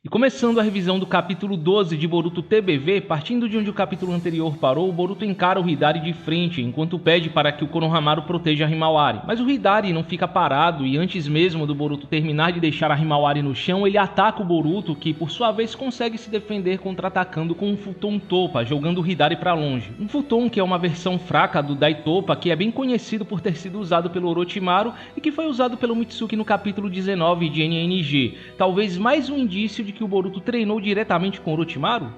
E começando a revisão do capítulo 12 de Boruto TBV, partindo de onde o capítulo anterior parou, o Boruto encara o Hidari de frente, enquanto pede para que o Konohamaru proteja a Himawari. Mas o Hidari não fica parado e antes mesmo do Boruto terminar de deixar a Himawari no chão, ele ataca o Boruto, que por sua vez consegue se defender contra-atacando com um Futon Toppa, jogando o Hidari para longe. Um Futon que é uma versão fraca do Dai Toppa, que é bem conhecido por ter sido usado pelo Orochimaru e que foi usado pelo Mitsuki no capítulo 19 de NNG. Talvez mais um indício de que o Boruto treinou diretamente com Orochimaru?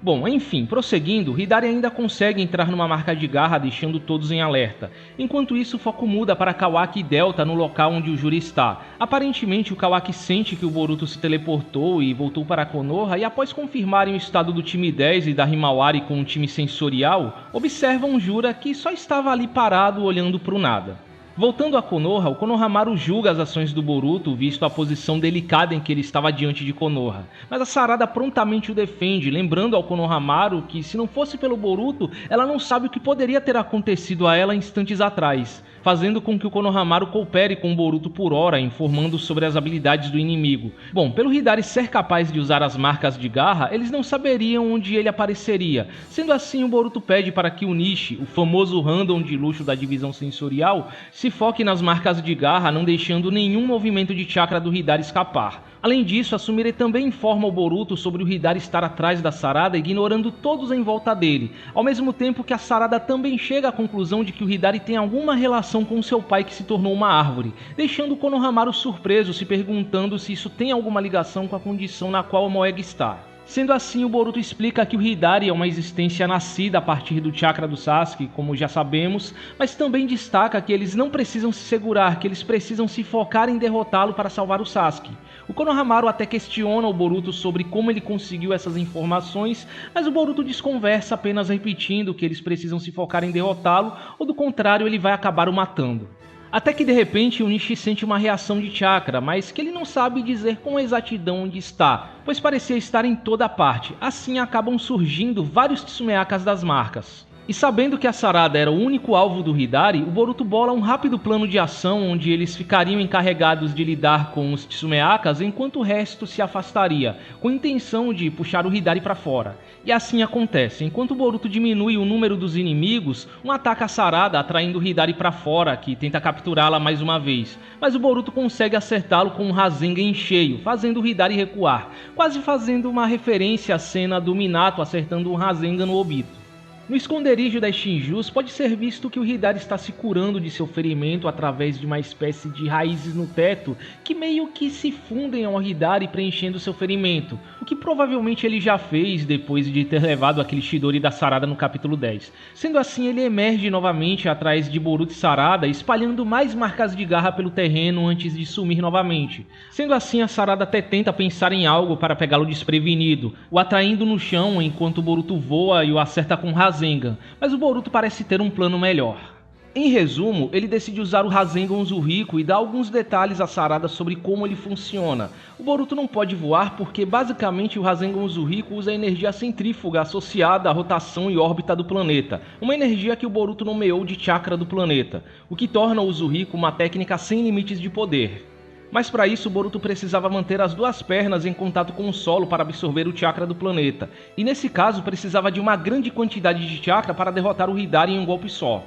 Bom, enfim, prosseguindo, Hidari ainda consegue entrar numa marca de garra, deixando todos em alerta. Enquanto isso, o foco muda para Kawaki e Delta no local onde o Juri está. Aparentemente, o Kawaki sente que o Boruto se teleportou e voltou para Konoha, e após confirmarem o estado do time 10 e da Himawari com o time sensorial, observam Jura que só estava ali parado olhando para o nada. Voltando a Konoha, o Konohamaru julga as ações do Boruto, visto a posição delicada em que ele estava diante de Konoha. Mas a Sarada prontamente o defende, lembrando ao Konohamaru que se não fosse pelo Boruto, ela não sabe o que poderia ter acontecido a ela instantes atrás, fazendo com que o Konohamaru coopere com o Boruto por hora, informando sobre as habilidades do inimigo. Bom, pelo Hidari ser capaz de usar as marcas de garra, eles não saberiam onde ele apareceria. Sendo assim, o Boruto pede para que o Nishi, o famoso random de luxo da divisão sensorial, se foque nas marcas de garra, não deixando nenhum movimento de chakra do Hidari escapar. Além disso, a Sumire também informa o Boruto sobre o Hidari estar atrás da Sarada, ignorando todos em volta dele, ao mesmo tempo que a Sarada também chega à conclusão de que o Hidari tem alguma relação com seu pai que se tornou uma árvore, deixando o Konohamaru surpreso, se perguntando se isso tem alguma ligação com a condição na qual o Moeg está. Sendo assim, o Boruto explica que o Hidari é uma existência nascida a partir do chakra do Sasuke, como já sabemos, mas também destaca que eles não precisam se segurar, que eles precisam se focar em derrotá-lo para salvar o Sasuke. O Konohamaru até questiona o Boruto sobre como ele conseguiu essas informações, mas o Boruto desconversa apenas repetindo que eles precisam se focar em derrotá-lo, ou do contrário ele vai acabar o matando. Até que de repente o Nishi sente uma reação de chakra, mas que ele não sabe dizer com exatidão onde está, pois parecia estar em toda parte. Assim acabam surgindo vários Tsumeakas das marcas. E sabendo que a Sarada era o único alvo do Hidari, o Boruto bola um rápido plano de ação onde eles ficariam encarregados de lidar com os Tsumeakas enquanto o resto se afastaria, com a intenção de puxar o Hidari para fora. E assim acontece, enquanto o Boruto diminui o número dos inimigos, um ataca a Sarada atraindo o Hidari para fora, que tenta capturá-la mais uma vez. Mas o Boruto consegue acertá-lo com um Rasengan em cheio, fazendo o Hidari recuar, quase fazendo uma referência à cena do Minato acertando um Rasengan no Obito. No esconderijo das Shinjus, pode ser visto que o Hidari está se curando de seu ferimento através de uma espécie de raízes no teto que meio que se fundem ao Hidari preenchendo seu ferimento, o que provavelmente ele já fez depois de ter levado aquele Chidori da Sarada no capítulo 10. Sendo assim, ele emerge novamente atrás de Boruto e Sarada, espalhando mais marcas de garra pelo terreno antes de sumir novamente. Sendo assim, a Sarada até tenta pensar em algo para pegá-lo desprevenido, o atraindo no chão enquanto o Boruto voa e o acerta com Rasengan, mas o Boruto parece ter um plano melhor. Em resumo, ele decide usar o Rasengan Uzuriko e dá alguns detalhes a Sarada sobre como ele funciona. O Boruto não pode voar porque basicamente o Rasengan Uzuriko usa a energia centrífuga associada à rotação e órbita do planeta, uma energia que o Boruto nomeou de chakra do planeta, o que torna o Uzuriko uma técnica sem limites de poder. Mas para isso o Boruto precisava manter as duas pernas em contato com o solo para absorver o chakra do planeta, e nesse caso precisava de uma grande quantidade de chakra para derrotar o Hidari em um golpe só.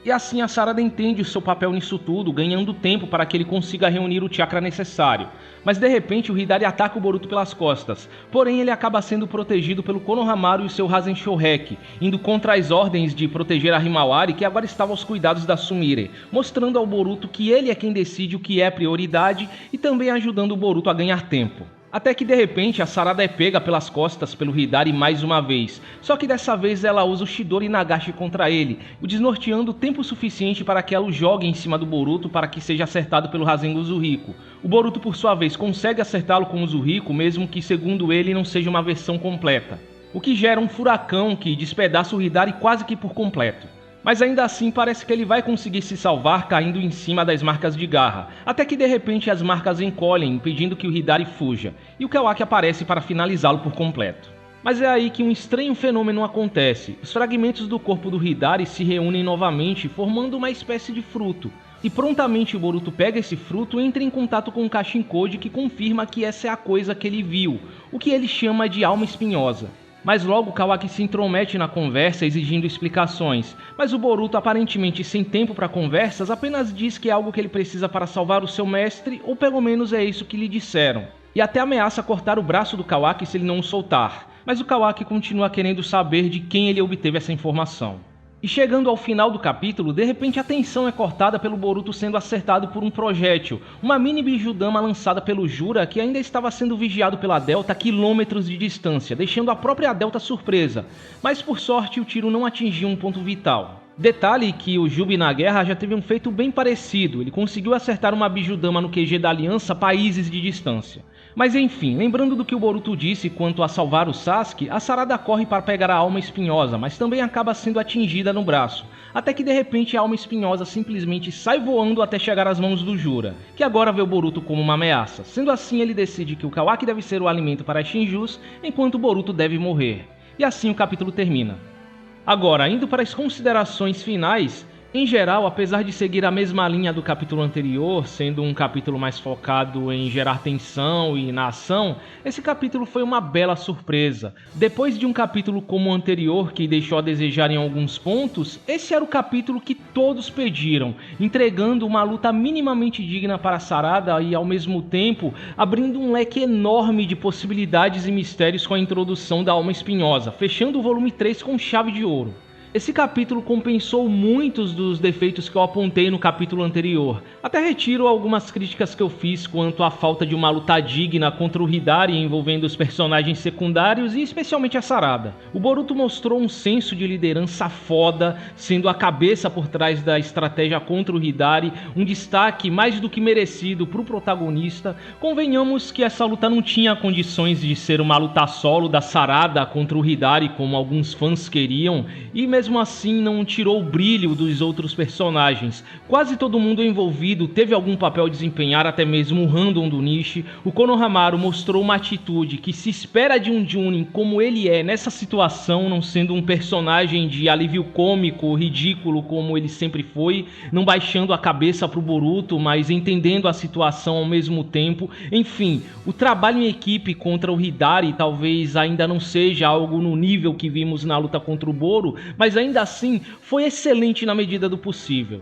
E assim a Sarada entende o seu papel nisso tudo, ganhando tempo para que ele consiga reunir o chakra necessário. Mas de repente o Hidari ataca o Boruto pelas costas, porém ele acaba sendo protegido pelo Konohamaru e o seu Rasen Shoheki, indo contra as ordens de proteger a Himawari, que agora estava aos cuidados da Sumire, mostrando ao Boruto que ele é quem decide o que é prioridade e também ajudando o Boruto a ganhar tempo. Até que de repente a Sarada é pega pelas costas pelo Hidari mais uma vez, só que dessa vez ela usa o Chidori Nagashi contra ele, o desnorteando o tempo suficiente para que ela o jogue em cima do Boruto para que seja acertado pelo Rasengan Uzuriko. O Boruto por sua vez consegue acertá-lo com o Uzuriko, mesmo que segundo ele não seja uma versão completa, o que gera um furacão que despedaça o Hidari quase que por completo. Mas ainda assim parece que ele vai conseguir se salvar caindo em cima das marcas de garra, até que de repente as marcas encolhem, impedindo que o Hidari fuja, e o Kawaki aparece para finalizá-lo por completo. Mas é aí que um estranho fenômeno acontece. Os fragmentos do corpo do Hidari se reúnem novamente, formando uma espécie de fruto. E prontamente o Boruto pega esse fruto e entra em contato com o Kashin Code, que confirma que essa é a coisa que ele viu, o que ele chama de alma espinhosa. Mas logo Kawaki se intromete na conversa exigindo explicações, mas o Boruto, aparentemente sem tempo para conversas, apenas diz que é algo que ele precisa para salvar o seu mestre, ou pelo menos é isso que lhe disseram. E até ameaça cortar o braço do Kawaki se ele não o soltar, mas o Kawaki continua querendo saber de quem ele obteve essa informação. E chegando ao final do capítulo, de repente a tensão é cortada pelo Boruto sendo acertado por um projétil, uma mini Bijudama lançada pelo Jura, que ainda estava sendo vigiado pela Delta a quilômetros de distância, deixando a própria Delta surpresa, mas por sorte o tiro não atingiu um ponto vital. Detalhe que o Jubi na guerra já teve um feito bem parecido, ele conseguiu acertar uma Bijudama no QG da Aliança países de distância. Mas enfim, lembrando do que o Boruto disse quanto a salvar o Sasuke, a Sarada corre para pegar a alma espinhosa, mas também acaba sendo atingida no braço, até que de repente a alma espinhosa simplesmente sai voando até chegar às mãos do Jura, que agora vê o Boruto como uma ameaça. Sendo assim, ele decide que o Kawaki deve ser o alimento para as Shinjus, enquanto o Boruto deve morrer. E assim o capítulo termina. Agora, indo para as considerações finais, em geral, apesar de seguir a mesma linha do capítulo anterior, sendo um capítulo mais focado em gerar tensão e na ação, esse capítulo foi uma bela surpresa. Depois de um capítulo como o anterior, que deixou a desejar em alguns pontos, esse era o capítulo que todos pediram, entregando uma luta minimamente digna para Sarada e, ao mesmo tempo, abrindo um leque enorme de possibilidades e mistérios com a introdução da Alma Espinhosa, fechando o volume 3 com chave de ouro. Esse capítulo compensou muitos dos defeitos que eu apontei no capítulo anterior. Até retiro algumas críticas que eu fiz quanto à falta de uma luta digna contra o Hidari envolvendo os personagens secundários e especialmente a Sarada. O Boruto mostrou um senso de liderança foda, sendo a cabeça por trás da estratégia contra o Hidari, um destaque mais do que merecido para o protagonista. Convenhamos que essa luta não tinha condições de ser uma luta solo da Sarada contra o Hidari como alguns fãs queriam, e mesmo assim não tirou o brilho dos outros personagens. Quase todo mundo envolvido teve algum papel a desempenhar, até mesmo o random do Nishi. O Konohamaru mostrou uma atitude que se espera de um Chunin como ele é nessa situação, não sendo um personagem de alívio cômico, ridículo como ele sempre foi, não baixando a cabeça pro Boruto, mas entendendo a situação ao mesmo tempo. Enfim, o trabalho em equipe contra o Hidari talvez ainda não seja algo no nível que vimos na luta contra o Boro, mas ainda assim foi excelente na medida do possível.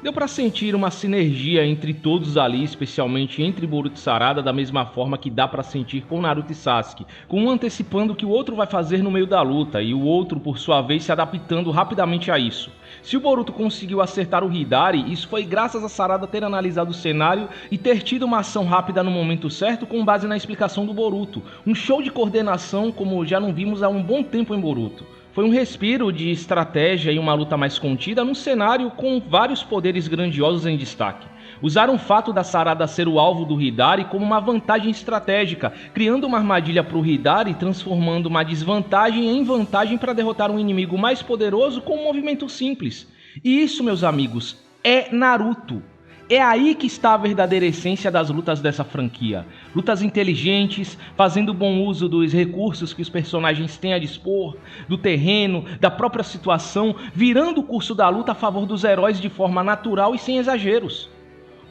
Deu para sentir uma sinergia entre todos ali, especialmente entre Boruto e Sarada, da mesma forma que dá para sentir com Naruto e Sasuke, com um antecipando o que o outro vai fazer no meio da luta e o outro, por sua vez, se adaptando rapidamente a isso. Se o Boruto conseguiu acertar o Hidari, isso foi graças a Sarada ter analisado o cenário e ter tido uma ação rápida no momento certo com base na explicação do Boruto. Um show de coordenação como já não vimos há um bom tempo em Boruto. Foi um respiro de estratégia e uma luta mais contida num cenário com vários poderes grandiosos em destaque. Usaram o fato da Sarada ser o alvo do Hidari como uma vantagem estratégica, criando uma armadilha para o Hidari, transformando uma desvantagem em vantagem para derrotar um inimigo mais poderoso com um movimento simples. E isso, meus amigos, é Naruto. É aí que está a verdadeira essência das lutas dessa franquia. Lutas inteligentes, fazendo bom uso dos recursos que os personagens têm a dispor, do terreno, da própria situação, virando o curso da luta a favor dos heróis de forma natural e sem exageros.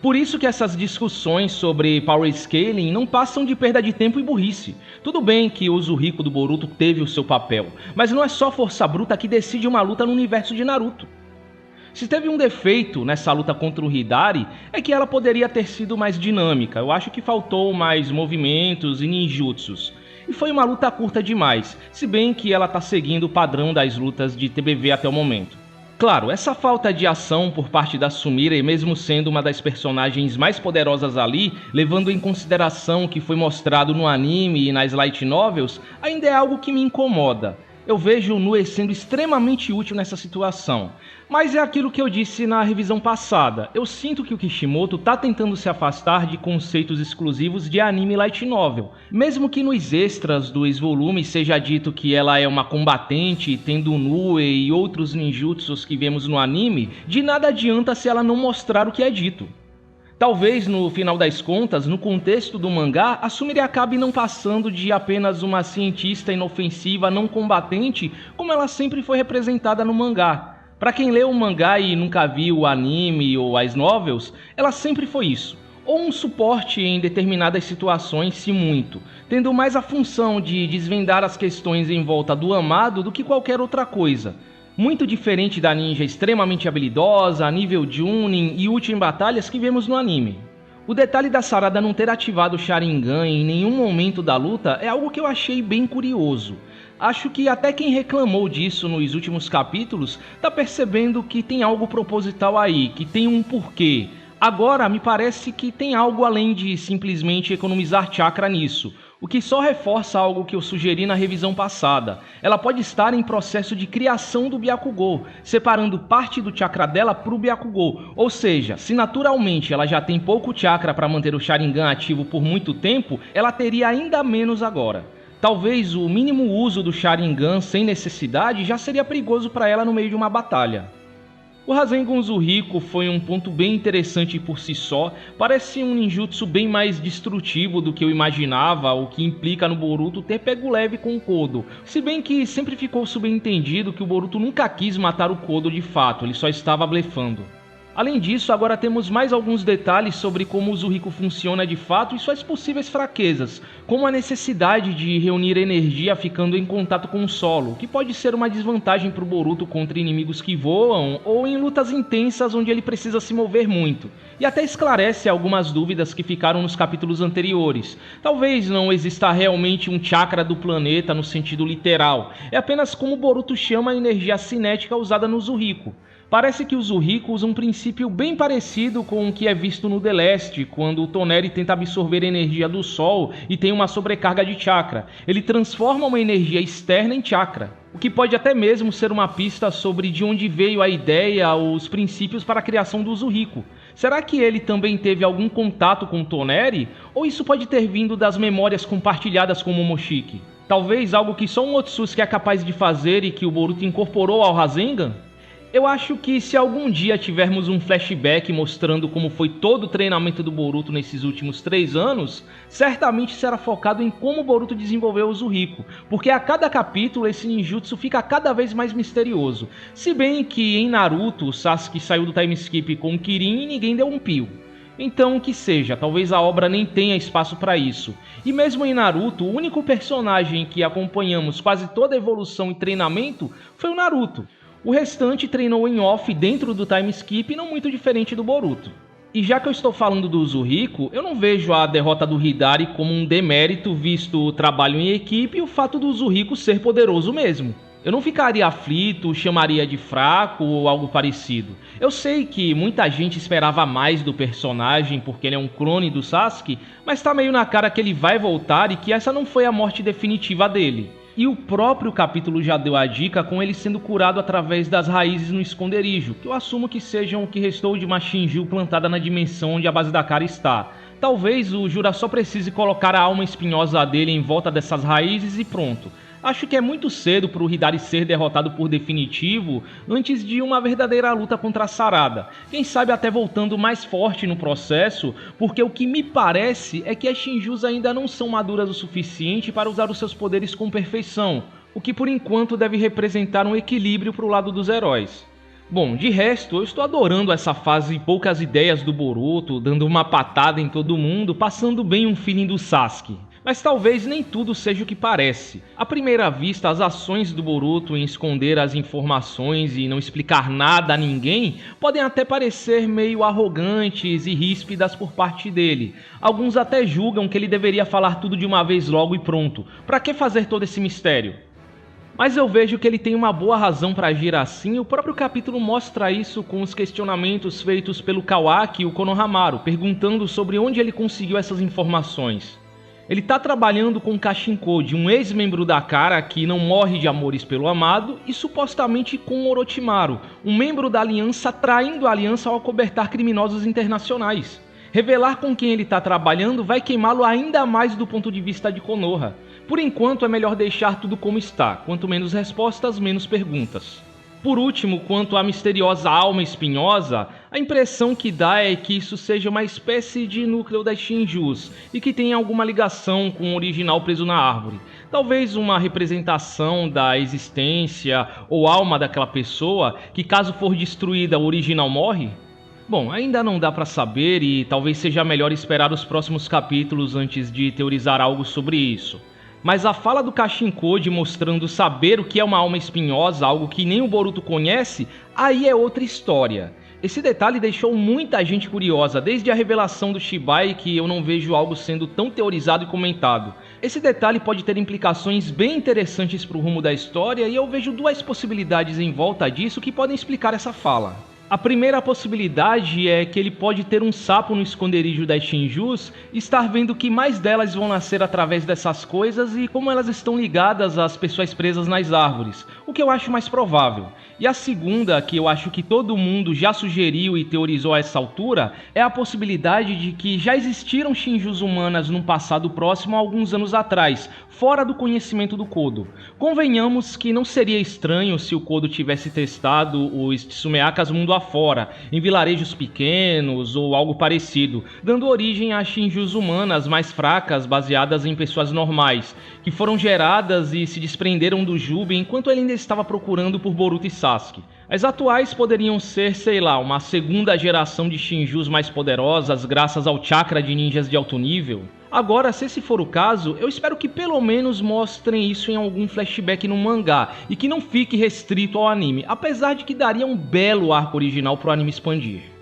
Por isso que essas discussões sobre power scaling não passam de perda de tempo e burrice. Tudo bem que o uso rico do Boruto teve o seu papel, mas não é só força bruta que decide uma luta no universo de Naruto. Se teve um defeito nessa luta contra o Hidari, é que ela poderia ter sido mais dinâmica. Eu acho que faltou mais movimentos e ninjutsus. E foi uma luta curta demais, se bem que ela está seguindo o padrão das lutas de TBV até o momento. Claro, essa falta de ação por parte da Sumire, mesmo sendo uma das personagens mais poderosas ali, levando em consideração o que foi mostrado no anime e nas light novels, ainda é algo que me incomoda. Eu vejo o Nue sendo extremamente útil nessa situação. Mas é aquilo que eu disse na revisão passada. Eu sinto que o Kishimoto está tentando se afastar de conceitos exclusivos de anime light novel. Mesmo que nos extras dos volumes seja dito que ela é uma combatente, tendo o Nue e outros ninjutsus que vemos no anime, de nada adianta se ela não mostrar o que é dito. Talvez, no final das contas, no contexto do mangá, a Sumire acabe não passando de apenas uma cientista inofensiva não combatente, como ela sempre foi representada no mangá. Para quem leu o mangá e nunca viu o anime ou as novels, ela sempre foi isso. Ou um suporte em determinadas situações, se muito, tendo mais a função de desvendar as questões em volta do amado do que qualquer outra coisa. Muito diferente da ninja extremamente habilidosa, nível Chunin e útil em batalhas que vemos no anime. O detalhe da Sarada não ter ativado o Sharingan em nenhum momento da luta é algo que eu achei bem curioso. Acho que até quem reclamou disso nos últimos capítulos tá percebendo que tem algo proposital aí, que tem um porquê. Agora me parece que tem algo além de simplesmente economizar chakra nisso, o que só reforça algo que eu sugeri na revisão passada. Ela pode estar em processo de criação do Byakugou, separando parte do chakra dela para o Byakugou, ou seja, se naturalmente ela já tem pouco chakra para manter o Sharingan ativo por muito tempo, ela teria ainda menos agora. Talvez o mínimo uso do Sharingan sem necessidade já seria perigoso para ela no meio de uma batalha. O Rasengan Zuhiko foi um ponto bem interessante por si só, parece um ninjutsu bem mais destrutivo do que eu imaginava, o que implica no Boruto ter pego leve com o Kodo, se bem que sempre ficou subentendido que o Boruto nunca quis matar o Kodo de fato, ele só estava blefando. Além disso, agora temos mais alguns detalhes sobre como o Zuhiko funciona de fato e suas possíveis fraquezas, como a necessidade de reunir energia ficando em contato com o solo, que pode ser uma desvantagem para o Boruto contra inimigos que voam ou em lutas intensas onde ele precisa se mover muito, e até esclarece algumas dúvidas que ficaram nos capítulos anteriores. Talvez não exista realmente um chakra do planeta no sentido literal, é apenas como o Boruto chama a energia cinética usada no Zuhiko. Parece que o Zuhiko usa um princípio bem parecido com o que é visto no The Last, quando o Toneri tenta absorver energia do Sol e tem uma sobrecarga de chakra. Ele transforma uma energia externa em chakra, o que pode até mesmo ser uma pista sobre de onde veio a ideia ou os princípios para a criação do Zuhiko. Será que ele também teve algum contato com o Toneri? Ou isso pode ter vindo das memórias compartilhadas com o Momoshiki? Talvez algo que só um Otsutsuki é capaz de fazer e que o Boruto incorporou ao Rasengan? Eu acho que se algum dia tivermos um flashback mostrando como foi todo o treinamento do Boruto nesses últimos 3 anos, certamente será focado em como o Boruto desenvolveu o Zuhiko, porque a cada capítulo esse ninjutsu fica cada vez mais misterioso, se bem que em Naruto o Sasuke saiu do time skip com o Kirin e ninguém deu um pio. Então que seja, talvez a obra nem tenha espaço para isso. E mesmo em Naruto, o único personagem que acompanhamos quase toda a evolução e treinamento foi o Naruto. O restante treinou em off dentro do time skip, não muito diferente do Boruto. E já que eu estou falando do Zuhiko, eu não vejo a derrota do Hidari como um demérito visto o trabalho em equipe e o fato do Zuhiko ser poderoso mesmo. Eu não ficaria aflito, chamaria de fraco ou algo parecido. Eu sei que muita gente esperava mais do personagem porque ele é um clone do Sasuke, mas tá meio na cara que ele vai voltar e que essa não foi a morte definitiva dele. E o próprio capítulo já deu a dica com ele sendo curado através das raízes no esconderijo, que eu assumo que sejam o que restou de uma Shinju plantada na dimensão onde a base da cara está. Talvez o Jura só precise colocar a alma espinhosa dele em volta dessas raízes e pronto. Acho que é muito cedo para o Hidari ser derrotado por definitivo antes de uma verdadeira luta contra a Sarada. Quem sabe até voltando mais forte no processo, porque o que me parece é que as Shinjus ainda não são maduras o suficiente para usar os seus poderes com perfeição, o que por enquanto deve representar um equilíbrio para o lado dos heróis. Bom, de resto, eu estou adorando essa fase poucas ideias do Boruto, dando uma patada em todo mundo, passando bem um feeling do Sasuke. Mas talvez nem tudo seja o que parece. À primeira vista, as ações do Boruto em esconder as informações e não explicar nada a ninguém podem até parecer meio arrogantes e ríspidas por parte dele. Alguns até julgam que ele deveria falar tudo de uma vez logo e pronto. Pra que fazer todo esse mistério? Mas eu vejo que ele tem uma boa razão para agir assim, e o próprio capítulo mostra isso com os questionamentos feitos pelo Kawaki e o Konohamaru, perguntando sobre onde ele conseguiu essas informações. Ele está trabalhando com Kashin Code, um ex-membro da Kara que não morre de amores pelo amado, e supostamente com Orochimaru, um membro da aliança traindo a aliança ao acobertar criminosos internacionais. Revelar com quem ele está trabalhando vai queimá-lo ainda mais do ponto de vista de Konoha. Por enquanto é melhor deixar tudo como está, quanto menos respostas, menos perguntas. Por último, quanto à misteriosa alma espinhosa, A impressão que dá é que isso seja uma espécie de núcleo das Shinjus e que tenha alguma ligação com o original preso na árvore. Talvez uma representação da existência ou alma daquela pessoa que, caso for destruída, o original morre? Bom, ainda não dá pra saber e talvez seja melhor esperar os próximos capítulos antes de teorizar algo sobre isso. Mas a fala do Kashin Koji mostrando saber o que é uma alma espinhosa, algo que nem o Boruto conhece, aí é outra história. Esse detalhe deixou muita gente curiosa, desde a revelação do Shibai, que eu não vejo algo sendo tão teorizado e comentado. Esse detalhe pode ter implicações bem interessantes para o rumo da história e eu vejo duas possibilidades em volta disso que podem explicar essa fala. A primeira possibilidade é que ele pode ter um sapo no esconderijo das Shinjus e estar vendo que mais delas vão nascer através dessas coisas e como elas estão ligadas às pessoas presas nas árvores, o que eu acho mais provável. E a segunda, que eu acho que todo mundo já sugeriu e teorizou a essa altura, é a possibilidade de que já existiram Shinjus humanas num passado próximo há alguns anos atrás, fora do conhecimento do Kodo. Convenhamos que não seria estranho se o Kodo tivesse testado os Tsumeakas mundo afora, em vilarejos pequenos ou algo parecido, dando origem a Shinjus humanas mais fracas baseadas em pessoas normais, que foram geradas e se desprenderam do Jubi enquanto ele ainda estava procurando por Boruto e Sasuke. As atuais poderiam ser, sei lá, uma segunda geração de Shinjus mais poderosas graças ao chakra de ninjas de alto nível. Agora, se esse for o caso, eu espero que pelo menos mostrem isso em algum flashback no mangá e que não fique restrito ao anime, apesar de que daria um belo arco original pro anime expandir.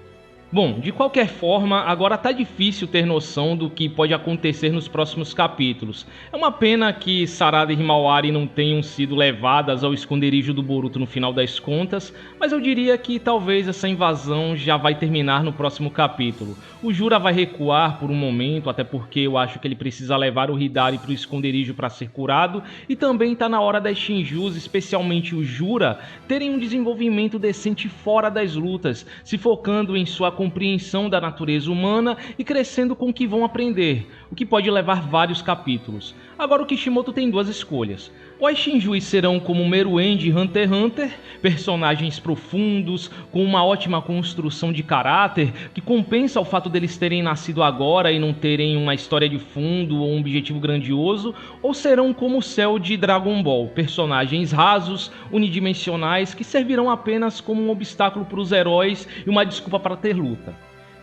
Bom, de qualquer forma, agora tá difícil ter noção do que pode acontecer nos próximos capítulos. É uma pena que Sarada e Himawari não tenham sido levadas ao esconderijo do Boruto no final das contas, mas eu diria que talvez essa invasão já vai terminar no próximo capítulo. O Jura vai recuar por um momento, até porque eu acho que ele precisa levar o Hidari pro esconderijo para ser curado, e também tá na hora das Shinjus, especialmente o Jura, terem um desenvolvimento decente fora das lutas, se focando em sua compreensão da natureza humana e crescendo com o que vão aprender, o que pode levar vários capítulos. Agora o Kishimoto tem duas escolhas. Ou as Shinjus serão como Meruem de Hunter x Hunter, personagens profundos, com uma ótima construção de caráter, que compensa o fato deles terem nascido agora e não terem uma história de fundo ou um objetivo grandioso, ou serão como o Cell de Dragon Ball, personagens rasos, unidimensionais, que servirão apenas como um obstáculo para os heróis e uma desculpa para ter luta.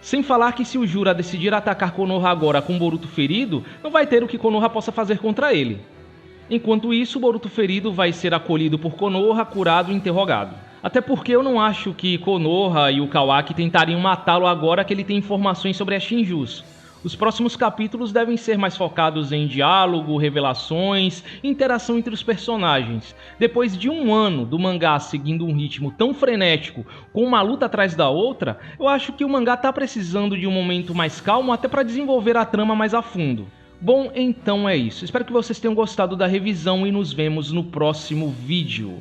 Sem falar que se o Jura decidir atacar Konoha agora com Boruto ferido, não vai ter o que Konoha possa fazer contra ele. Enquanto isso, o Boruto ferido vai ser acolhido por Konoha, curado e interrogado. Até porque eu não acho que Konoha e o Kawaki tentariam matá-lo agora que ele tem informações sobre as Shinjus. Os próximos capítulos devem ser mais focados em diálogo, revelações e interação entre os personagens. Depois de um ano do mangá seguindo um ritmo tão frenético, com uma luta atrás da outra, eu acho que o mangá tá precisando de um momento mais calmo até para desenvolver a trama mais a fundo. Bom, então é isso. Espero que vocês tenham gostado da revisão e nos vemos no próximo vídeo.